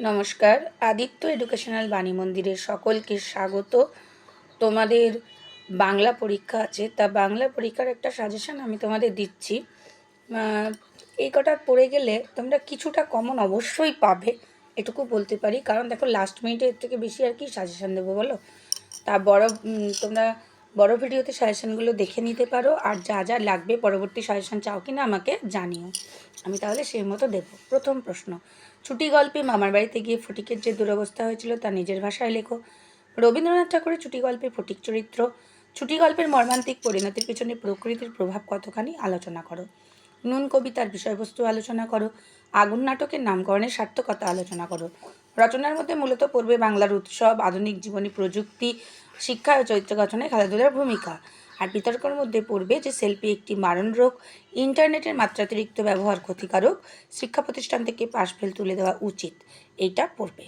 নমস্কার। আদিত্য এডুকেশনাল বাণী মন্দিরের সকলকে স্বাগত। তোমাদের বাংলা পরীক্ষা আছে, তা বাংলা পরীক্ষার একটা সাজেশন আমি তোমাদের দিচ্ছি। এই কটা পড়ে গেলে তোমরা কিছুটা কমন অবশ্যই পাবে, এটুকু বলতে পারি। কারণ দেখো, লাস্ট মিনিটে এর থেকে বেশি আর কি সাজেশন দেবো বলো। তা তোমরা বড় ভিডিওতে সাজেশনগুলো দেখে নিতে পারো, আর যা যা লাগবে পরবর্তী সাজেশন চাও কিনা আমাকে জানিও, আমি তাহলে সেই মতো দেবো। প্রথম প্রশ্ন, ছুটি গল্পে মামার বাড়িতে গিয়ে ফটিকের যে দুরবস্থা হয়েছিল তা নিজের ভাষায় লেখো। রবীন্দ্রনাথ ঠাকুরের ছুটি গল্পে ফটিক চরিত্র। ছুটি গল্পের মর্মান্তিক পরিণতির পিছনে প্রকৃতির প্রভাব কতখানি আলোচনা করো। নুন কবিতার বিষয়বস্তু আলোচনা করো। আগুন নাটকের নামকরণের সার্থকতা আলোচনা করো। রচনার মধ্যে মূলত পড়বে বাংলার উৎসব, আধুনিক জীবনী, প্রযুক্তি, শিক্ষা ও চরিত্র গঠনে খেলাধুলার ভূমিকা। আর বিতর্কের মধ্যে পড়বে যে সেলফি একটি মারণ রোগ, ইন্টারনেটের মাত্রাতিরিক্ত ব্যবহার ক্ষতিকারক, শিক্ষা প্রতিষ্ঠান থেকে পাশ ফেল তুলে দেওয়া উচিত, এইটা পড়বে।